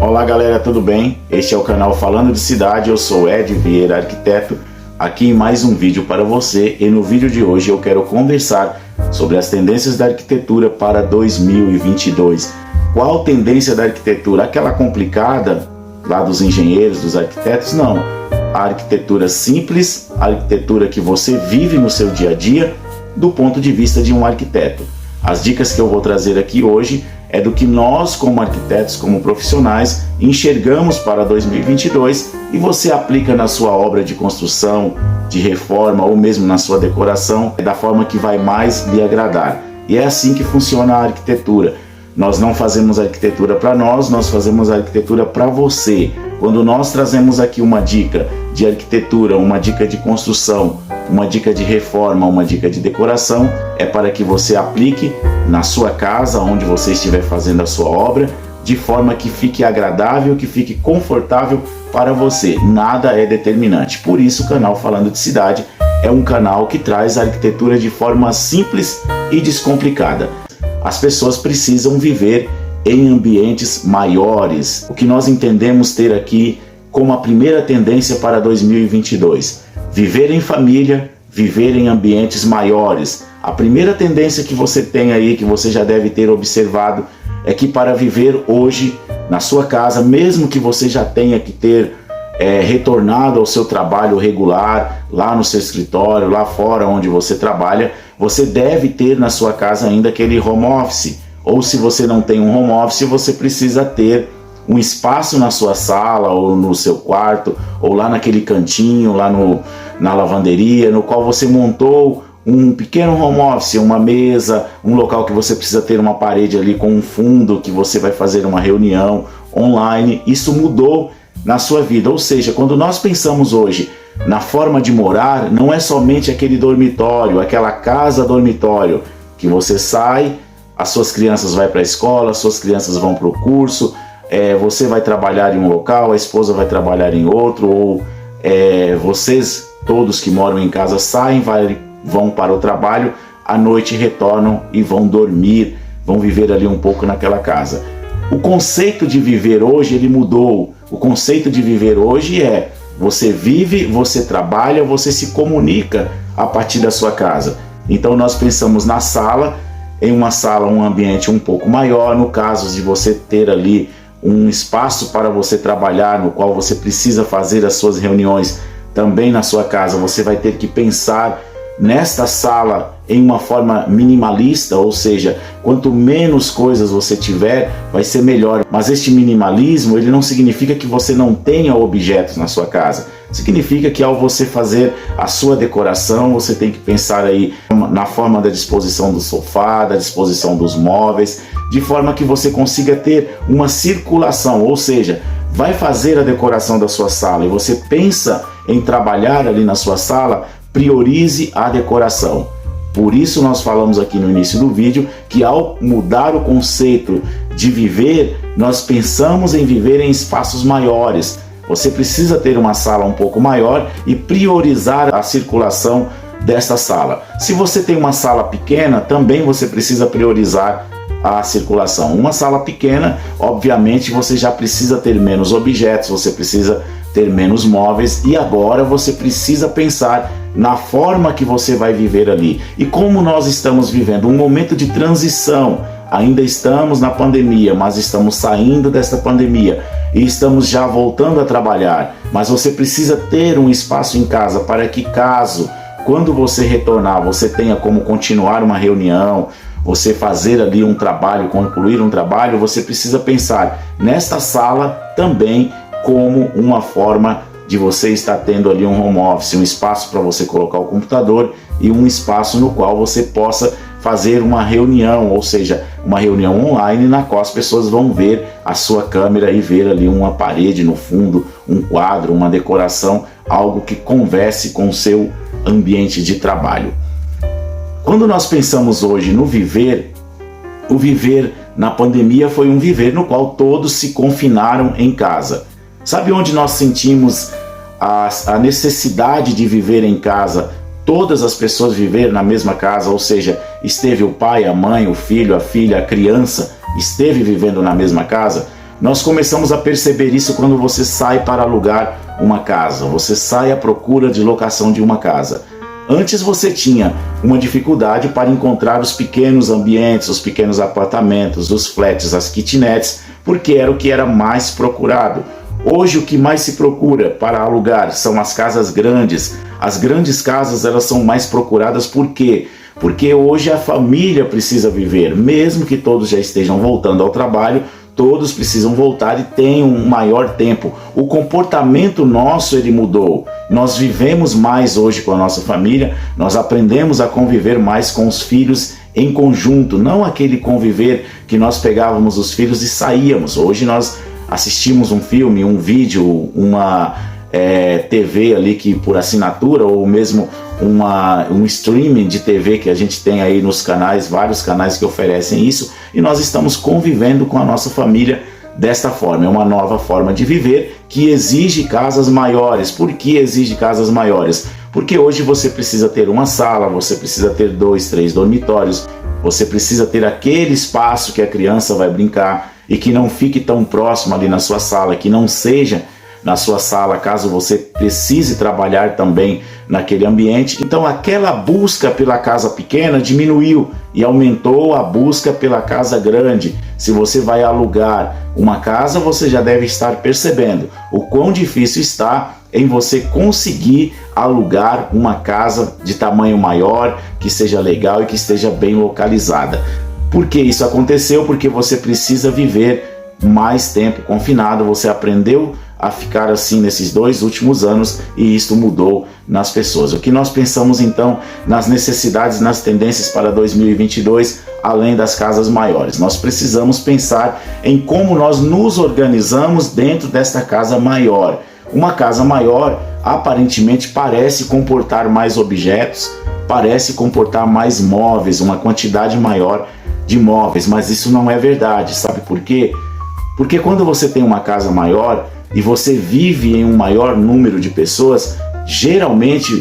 Olá galera, tudo bem? Este é o canal Falando de Cidade, eu sou Ed Vieira, arquiteto, aqui em mais um vídeo para você, e no vídeo de hoje eu quero conversar sobre as tendências da arquitetura para 2022. Qual tendência da arquitetura? Aquela complicada lá dos engenheiros, dos arquitetos? Não. A arquitetura simples, a arquitetura que você vive no seu dia a dia, do ponto de vista de um arquiteto. As dicas que eu vou trazer aqui hoje é do que nós, como arquitetos, como profissionais, enxergamos para 2022 e você aplica na sua obra de construção, de reforma ou mesmo na sua decoração, da forma que vai mais lhe agradar. E é assim que funciona a arquitetura. Nós não fazemos arquitetura para nós fazemos arquitetura para você. Quando nós trazemos aqui uma dica de arquitetura, uma dica de construção, uma dica de reforma, uma dica de decoração, é para que você aplique na sua casa, onde você estiver fazendo a sua obra, de forma que fique agradável, que fique confortável para você. Nada é determinante. Por isso o canal Falando de Cidade é um canal que traz a arquitetura de forma simples e descomplicada. As pessoas precisam viver em ambientes maiores. O que nós entendemos ter aqui como a primeira tendência para 2022. Viver em família, viver em ambientes maiores. A primeira tendência que você tem aí, que você já deve ter observado, é que para viver hoje na sua casa, mesmo que você já tenha que ter retornado ao seu trabalho regular, lá no seu escritório, lá fora onde você trabalha, você deve ter na sua casa ainda aquele home office. Ou se você não tem um home office, você precisa ter um espaço na sua sala, ou no seu quarto, ou lá naquele cantinho, lá na lavanderia, no qual você montou um pequeno home office, uma mesa, um local que você precisa ter uma parede ali com um fundo, que você vai fazer uma reunião online. Isso mudou na sua vida. Ou seja, quando nós pensamos hoje na forma de morar, não é somente aquele dormitório, aquela casa dormitório, que você sai, as suas crianças vão para a escola, as suas crianças vão para o curso, você vai trabalhar em um local, a esposa vai trabalhar em outro, ou vocês todos que moram em casa saem, vão para o trabalho, à noite retornam e vão dormir, vão viver ali um pouco naquela casa. O conceito de viver hoje, ele mudou. O conceito de viver hoje é: você vive, você trabalha, você se comunica a partir da sua casa. Então nós pensamos na sala, em uma sala, um ambiente um pouco maior, no caso de você ter ali um espaço para você trabalhar, no qual você precisa fazer as suas reuniões também na sua casa, você vai ter que pensar nesta sala em uma forma minimalista, ou seja, quanto menos coisas você tiver, vai ser melhor. Mas este minimalismo, ele não significa que você não tenha objetos na sua casa. Significa que ao você fazer a sua decoração, você tem que pensar aí na forma da disposição do sofá, da disposição dos móveis, de forma que você consiga ter uma circulação, ou seja, vai fazer a decoração da sua sala e você pensa em trabalhar ali na sua sala, priorize a decoração. Por isso nós falamos aqui no início do vídeo que ao mudar o conceito de viver, nós pensamos em viver em espaços maiores. Você precisa ter uma sala um pouco maior e priorizar a circulação dessa sala. Se você tem uma sala pequena, também você precisa priorizar a circulação. Uma sala pequena, obviamente, você já precisa ter menos objetos, você precisa ter menos móveis, e agora você precisa pensar na forma que você vai viver ali. E como nós estamos vivendo um momento de transição, ainda estamos na pandemia, mas estamos saindo desta pandemia e estamos já voltando a trabalhar, mas você precisa ter um espaço em casa para que, caso, quando você retornar, você tenha como continuar uma reunião, você fazer ali um trabalho, concluir um trabalho, você precisa pensar nesta sala também como uma forma de você estar tendo ali um home office, um espaço para você colocar o computador e um espaço no qual você possa fazer uma reunião, ou seja, uma reunião online na qual as pessoas vão ver a sua câmera e ver ali uma parede no fundo, um quadro, uma decoração, algo que converse com o seu ambiente de trabalho. Quando nós pensamos hoje no viver, o viver na pandemia foi um viver no qual todos se confinaram em casa. Sabe onde nós sentimos a necessidade de viver em casa? Todas as pessoas viveram na mesma casa, ou seja, esteve o pai, a mãe, o filho, a filha, a criança, esteve vivendo na mesma casa. Nós começamos a perceber isso quando você sai para alugar uma casa, você sai à procura de locação de uma casa. Antes você tinha uma dificuldade para encontrar os pequenos ambientes, os pequenos apartamentos, os flats, as kitnets, porque era o que era mais procurado. Hoje o que mais se procura para alugar são as casas grandes. As grandes casas, elas são mais procuradas por quê? Porque hoje a família precisa viver, mesmo que todos já estejam voltando ao trabalho, todos precisam voltar e tenham um maior tempo. O comportamento nosso, ele mudou. Nós vivemos mais hoje com a nossa família, nós aprendemos a conviver mais com os filhos em conjunto, não aquele conviver que nós pegávamos os filhos e saíamos. Hoje nós assistimos um filme, um vídeo, uma TV ali que por assinatura, ou mesmo um streaming de TV que a gente tem aí nos canais, vários canais que oferecem isso, e nós estamos convivendo com a nossa família desta forma. É uma nova forma de viver que exige casas maiores. Por que exige casas maiores? Porque hoje você precisa ter uma sala, você precisa ter 2, 3 dormitórios, você precisa ter aquele espaço que a criança vai brincar e que não fique tão próximo ali na sua sala, que não seja na sua sala, caso você precise trabalhar também naquele ambiente. Então aquela busca pela casa pequena diminuiu e aumentou a busca pela casa grande. Se você vai alugar uma casa, você já deve estar percebendo o quão difícil está em você conseguir alugar uma casa de tamanho maior, que seja legal e que esteja bem localizada. Por que isso aconteceu? Porque você precisa viver mais tempo confinado, você aprendeu a ficar assim nesses 2 últimos anos e isso mudou nas pessoas. O que nós pensamos então nas necessidades, nas tendências para 2022, além das casas maiores? Nós precisamos pensar em como nós nos organizamos dentro desta casa maior. Uma casa maior aparentemente parece comportar mais objetos, parece comportar mais móveis, uma quantidade maior de móveis, mas isso não é verdade. Sabe por quê? Porque quando você tem uma casa maior e você vive em um maior número de pessoas, geralmente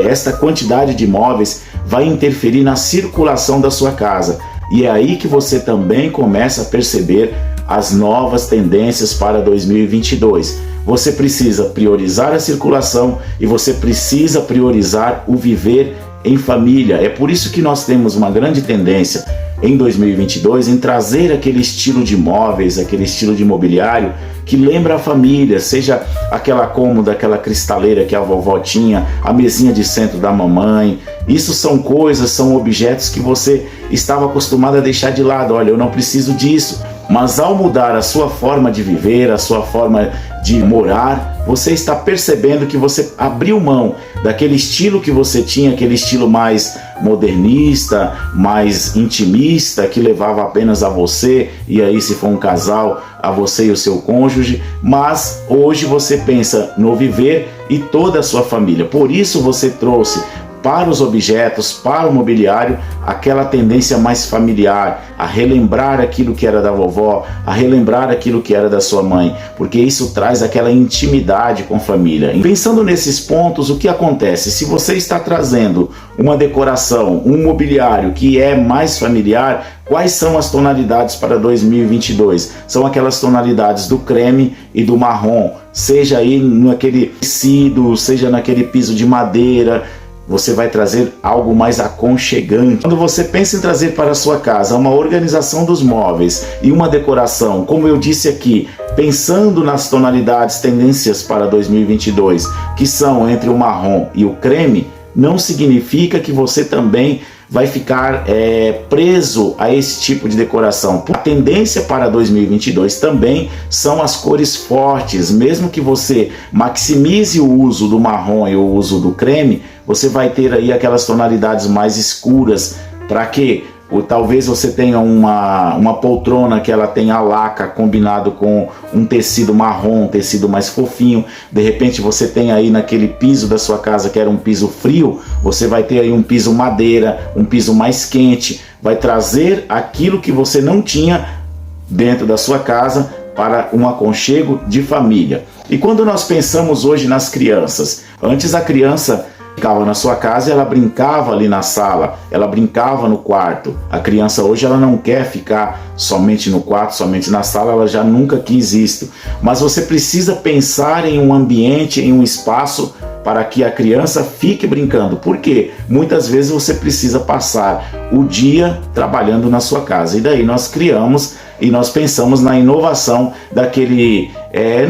esta quantidade de móveis vai interferir na circulação da sua casa. E é aí que você também começa a perceber as novas tendências para 2022. Você precisa priorizar a circulação e você precisa priorizar o viver em família. É por isso que nós temos uma grande tendência em 2022 em trazer aquele estilo de móveis, aquele estilo de mobiliário que lembra a família, seja aquela cômoda, aquela cristaleira que a vovó tinha, a mesinha de centro da mamãe. Isso são coisas, são objetos que você estava acostumado a deixar de lado. Olha, eu não preciso disso. Mas ao mudar a sua forma de viver, a sua forma de morar, você está percebendo que você abriu mão daquele estilo que você tinha, aquele estilo mais modernista, mais intimista, que levava apenas a você, e aí se for um casal, a você e o seu cônjuge. Mas hoje você pensa no viver e toda a sua família. Por isso você trouxe para os objetos, para o mobiliário, aquela tendência mais familiar, a relembrar aquilo que era da vovó, a relembrar aquilo que era da sua mãe, porque isso traz aquela intimidade com a família. E pensando nesses pontos, o que acontece? Se você está trazendo uma decoração, um mobiliário que é mais familiar, quais são as tonalidades para 2022? São aquelas tonalidades do creme e do marrom, seja aí naquele tecido, seja naquele piso de madeira. Você vai trazer algo mais aconchegante. Quando você pensa em trazer para a sua casa uma organização dos móveis e uma decoração, como eu disse aqui, pensando nas tonalidades, tendências para 2022, que são entre o marrom e o creme, não significa que você também vai ficar preso a esse tipo de decoração. A tendência para 2022 também são as cores fortes. Mesmo que você maximize o uso do marrom e o uso do creme, você vai ter aí aquelas tonalidades mais escuras. Para quê? Ou talvez você tenha uma poltrona que ela tenha laca combinado com um tecido marrom, um tecido mais fofinho. De repente você tem aí naquele piso da sua casa que era um piso frio, você vai ter aí um piso madeira, um piso mais quente. Vai trazer aquilo que você não tinha dentro da sua casa para um aconchego de família. E quando nós pensamos hoje nas crianças, antes a criança ficava na sua casa, ela brincava ali na sala, ela brincava no quarto. A criança hoje ela não quer ficar somente no quarto, somente na sala, ela já nunca quis isso. Mas você precisa pensar em um ambiente, em um espaço para que a criança fique brincando. Por quê? Muitas vezes você precisa passar o dia trabalhando na sua casa. E daí nós criamos e nós pensamos na inovação daquele...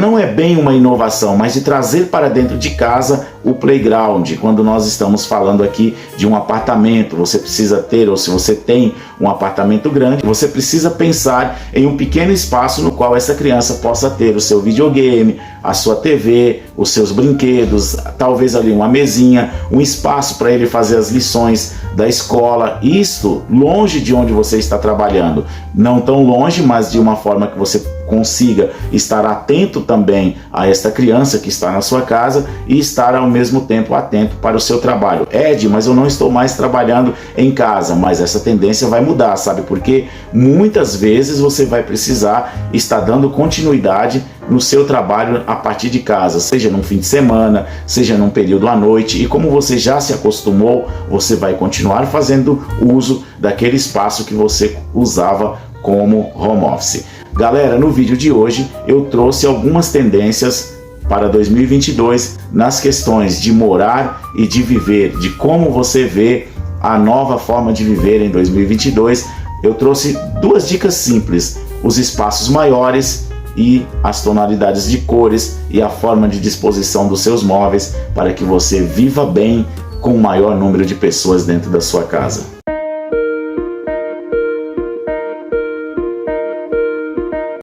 não é bem uma inovação, mas de trazer para dentro de casa o playground. Quando nós estamos falando aqui de um apartamento, você precisa ter, ou se você tem um apartamento grande, você precisa pensar em um pequeno espaço no qual essa criança possa ter o seu videogame, a sua TV, os seus brinquedos, talvez ali uma mesinha, um espaço para ele fazer as lições da escola. Isto longe de onde você está trabalhando, não tão longe, mas de uma forma que você consiga estar atento também a esta criança que está na sua casa e estar ao mesmo tempo atento para o seu trabalho. Ed, mas eu não estou mais trabalhando em casa. Mas essa tendência vai mudar, sabe por quê? Muitas vezes você vai precisar estar dando continuidade no seu trabalho a partir de casa, seja num fim de semana, seja num período à noite, e como você já se acostumou, você vai continuar fazendo uso daquele espaço que você usava como home office. Galera, no vídeo de hoje eu trouxe algumas tendências para 2022 nas questões de morar e de viver, de como você vê a nova forma de viver em 2022. Eu trouxe duas dicas simples: os espaços maiores e as tonalidades de cores e a forma de disposição dos seus móveis para que você viva bem com o maior número de pessoas dentro da sua casa.